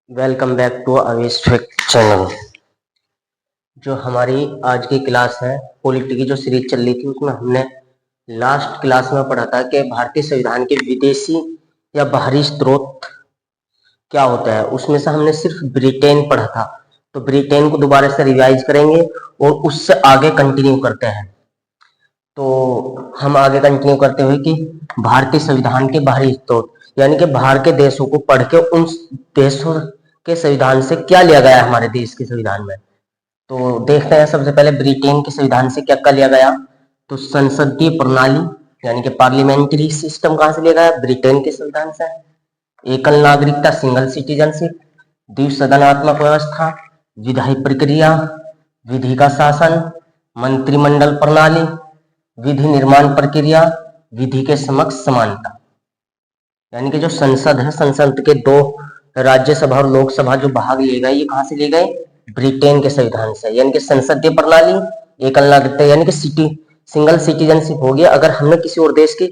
Welcome back to Avesh fact channel. जो हमारी आज की क्लास है पॉलिटी की जो सीरीज चल रही थी उसमें हमने लास्ट क्लास में पढ़ा था कि भारतीय संविधान के विदेशी या बाहरी स्रोत क्या होता है। उसमें से हमने सिर्फ ब्रिटेन पढ़ा था, तो ब्रिटेन को दोबारा से रिवाइज करेंगे और उससे आगे कंटिन्यू करते हैं। तो हम आगे कंटिन्यू करते हुए कि भारतीय संविधान के बाहरी स्रोत यानी कि बाहर के देशों को पढ़ के उन देशों के संविधान से क्या लिया गया है हमारे देश के संविधान में। तो देखते हैं सबसे पहले ब्रिटेन के संविधान से क्या क्या लिया गया। तो संसदीय प्रणाली यानी कि पार्लियामेंट्री सिस्टम कहां से लिया गया? ब्रिटेन के संविधान से। एकल नागरिकता सिंगल सिटीजनशिप, द्विसदनात्मक व्यवस्था, विधायी प्रक्रिया, विधि का शासन, मंत्रिमंडल प्रणाली, विधि निर्माण प्रक्रिया, विधि के समक्ष समानता। यानी कि जो संसद है, संसद के दो राज्यसभा और लोकसभा जो भाग लिए गए, ये कहां से लिए गए? ब्रिटेन के संविधान से। यानी कि संसदीय प्रणाली, एकल नागरिकता यानी कि सिंगल सिटीजनशिप हो गया। अगर हमने किसी और देश की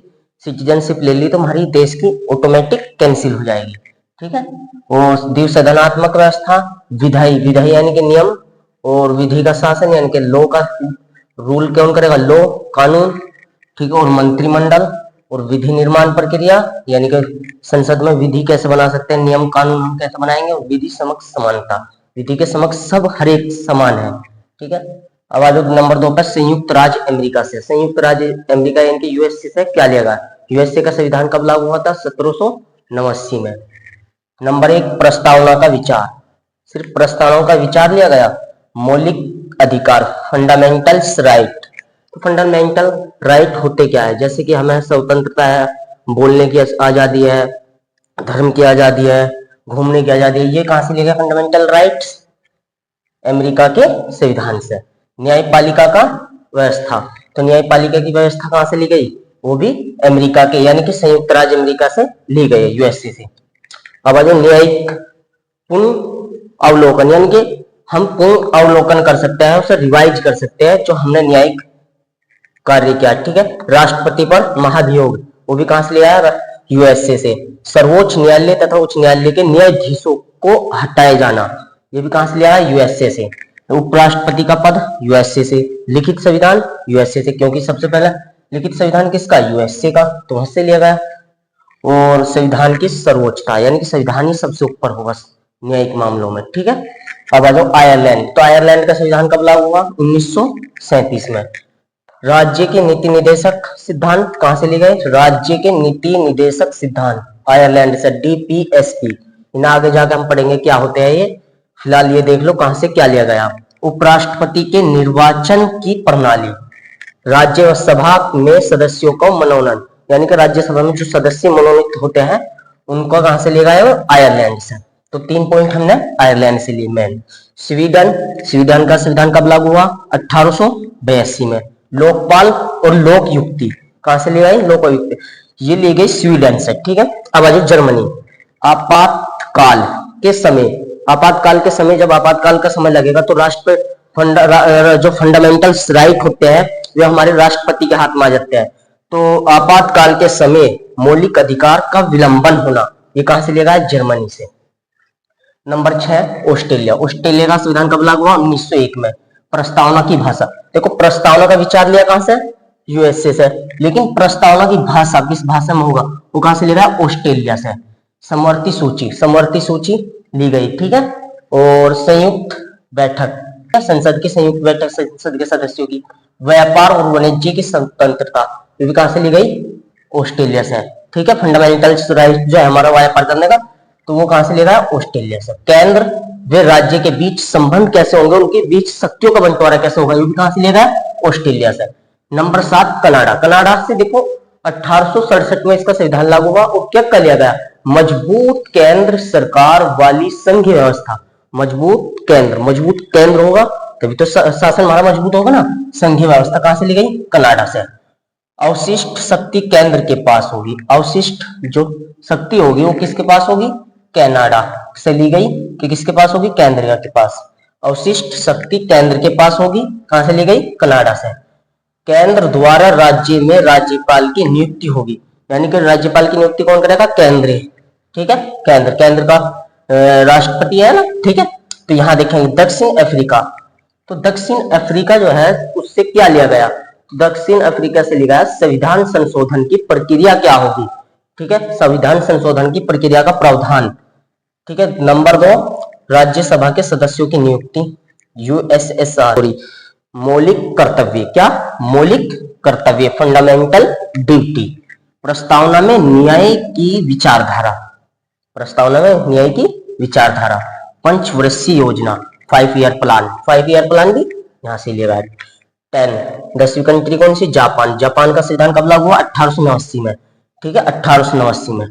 सिटीजनशिप ले ली तो हमारी देश की ऑटोमेटिक कैंसिल हो जाएगी, ठीक है। और द्विसदनात्मक व्यवस्था, विधायी यानी कि नियम, और विधि का शासन यानी कि लॉ का रूल कौन करेगा? लॉ, कानून, ठीक है। और मंत्रिमंडल और विधि निर्माण प्रक्रिया यानी कि संसद में विधि कैसे बना सकते हैं, नियम कानून हम कैसे बनाएंगे। और विधि समक्ष समानता, विधि के समक्ष सब हर एक समान है, ठीक है। अब आ जाओ नंबर 2 पर संयुक्त राज्य अमेरिका से। संयुक्त राज्य अमेरिका यानी कि यूएसए से क्या लिया गया? यूएसए का संविधान कब लागू हुआ था? 1789 में। नंबर 1 प्रस्तावना का विचार, सिर्फ प्रस्तावना का विचार लिया गया। मौलिक अधिकार, फंडामेंटल्स राइट। तो फंडामेंटल राइट होते क्या है? जैसे कि हमें स्वतंत्रता है, बोलने की आजादी है, धर्म की आजादी है, घूमने की आजादी है, ये कहां से लिया गया फंडामेंटल राइट्स? अमेरिका के संविधान से। न्यायपालिका का व्यवस्था, तो न्यायपालिका की व्यवस्था कहां से ली गई? वो भी अमेरिका के यानी कि संयुक्त राज्य अमेरिका से ली गई, यूएसए से। अब आ जाओ न्यायिक पूर्ण अवलोकन, यानी कि हम पूर्ण अवलोकन कर सकते हैं, उसे रिवाइज कर सकते हैं जो हमने न्यायिक कार्य किया, ठीक है। राष्ट्रपति पर महाभियोग, वो भी कहां से लिया है? यूएसए से। सर्वोच्च न्यायालय तथा उच्च न्यायालय के न्यायाधीशों को हटाए जाना, ये भी कहां से लिया है? यूएसए से। उपराष्ट्रपति का पद यूएसए से। लिखित संविधान यूएसए से, क्योंकि सबसे पहला लिखित संविधान किसका? यूएसए का, तो वहां से लिया गया। और संविधान की सर्वोच्चता यानी कि संविधान ही सबसे ऊपर होगा न्यायिक मामलों में, ठीक है। अब आ जाओ आयरलैंड। तो आयरलैंड का संविधान कब लागू हुआ? 1937 में। राज्य के नीति निदेशक सिद्धांत कहां से लिए गए? राज्य के नीति निदेशक सिद्धांत आयरलैंड से, डीपीएसपी। इन्हें आगे जाकर हम पढ़ेंगे क्या होते हैं ये, फिलहाल ये देख लो कहां से क्या लिया गया। उपराष्ट्रपति के निर्वाचन की प्रणाली, राज्यसभा में सदस्यों को मनोनयन यानी कि राज्यसभा में जो सदस्य मनोनीत होते हैं उनको कहां से लिया गया? आयरलैंड से। तो 3 पॉइंट हमने आयरलैंड से लिए। मेन स्वीडन का संविधान कब लागू हुआ? 1882 में। लोकपाल और लोक युक्ति कहां से ले आई? लोक युक्ति ये ली गई स्वीडन से, ठीक है। अब आ जाओ जर्मनी। आपातकाल के समय, आपातकाल के समय जब आपातकाल का समय लगेगा तो जो फंडामेंटल्स राइट होते हैं वे हमारे राष्ट्रपति के हाथ में आ जाते हैं। तो आपातकाल के समय मौलिक अधिकार का विलंबन होना, ये कहां से लिया गया? जर्मनी से। Number 6 Australia. ऑस्ट्रेलिया का संविधान कब लागू हुआ? 1901 में। प्रस्तावना की भाषा, देखो प्रस्तावना का विचार लिया कहां से? यूएसए से। लेकिन प्रस्तावना की भाषा किस भाषा में होगा? वो कहां से ले रहा है? ऑस्ट्रेलिया से। समवर्ती सूची ली गई, ठीक है। और संयुक्त बैठक, संसद की संयुक्त बैठक, संसद के सदस्यों की। व्यापार और वाणिज्य की स्वतंत्रता, ये भी कहां से ली गई? ऑस्ट्रेलिया से, ठीक है। फंडामेंटल राइट जो है हमारा व्यापार करने का, तो वो कहां से ले रहा है? ऑस्ट्रेलिया से। केंद्र वे राज्य के बीच संबंध कैसे होंगे, उनके बीच शक्तियों का बंटवारा कैसे होगा, ये भी कहां से ले रहा है? ऑस्ट्रेलिया से। Number 7 Canada. कनाडा से देखो 1867 में इसका संविधान लागू हुआ। और क्या कर लिया गया? मजबूत केंद्र सरकार वाली संघीय व्यवस्था। मजबूत केंद्र होगा तभी तो शासन हमारा मजबूत होगा ना। संघीय व्यवस्था कहां से ली गई? कनाडा से। अवशिष्ट शक्ति केंद्र के पास होगी। अवशिष्ट जो शक्ति होगी वो किसके पास होगी? कनाडा से ली गई कि किसके पास होगी? केंद्र के पास। अवशिष्ट शक्ति केंद्र के पास होगी, कहां से ली गई? कनाडा से। केंद्र द्वारा राज्य में राज्यपाल की नियुक्ति होगी, यानी कि राज्यपाल की नियुक्ति कौन करेगा? केंद्र, ठीक है। केंद्र का राष्ट्रपति है ना, ठीक है। तो यहाँ देखेंगे दक्षिण अफ्रीका, तो दक्षिण अफ्रीका जो है उससे क्या लिया गया, दक्षिण अफ्रीका से लिया गया संविधान संशोधन की प्रक्रिया क्या होगी, ठीक है, संविधान संशोधन की प्रक्रिया का प्रावधान, ठीक है। नंबर 2 राज्यसभा के सदस्यों की नियुक्ति, यूएसएसआर, मौलिक कर्तव्य, क्या मौलिक कर्तव्य, फंडामेंटल ड्यूटी, प्रस्तावना में न्याय की विचारधारा, प्रस्तावना में न्याय की विचारधारा, पंचवर्षीय योजना, 5 ईयर प्लान, 5 ईयर प्लान भी यहां से लिया गया। 10 10वीं कंट्री कौन सी, जापान, जापान का संविधान कब लागू हुआ, 1889 में, ठीक है, 1889 में।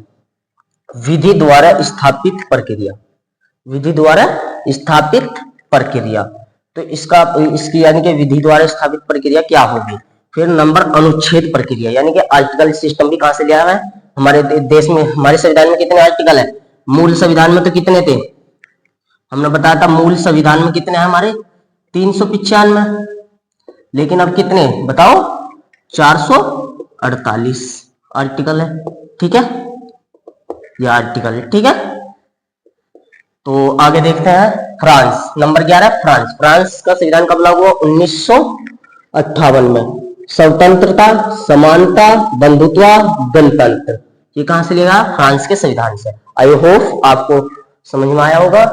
विधि द्वारा स्थापित प्रक्रिया, विधि द्वारा स्थापित प्रक्रिया, तो इसकी यानी कि विधि द्वारा स्थापित प्रक्रिया क्या होगी। फिर नंबर अनुच्छेद प्रक्रिया, यानी कि आर्टिकल सिस्टम भी कहां से लिया है, हमारे देश में, हमारे संविधान में कितने आर्टिकल है, मूल संविधान में तो कितने थे, हमने बताया था मूल संविधान में कितने हैं हमारे 395, लेकिन अब कितने बताओ 448 आर्टिकल है, ठीक है, यह आर्टिकल है, ठीक है। तो आगे देखते हैं फ्रांस, नंबर 11 फ्रांस, फ्रांस का संविधान कब लागू हुआ, 1958 में। स्वतंत्रता, समानता, बंधुत्व, गणतंत्र, ये कहां से लिया, फ्रांस के संविधान से। आई होप आपको समझ में आया होगा।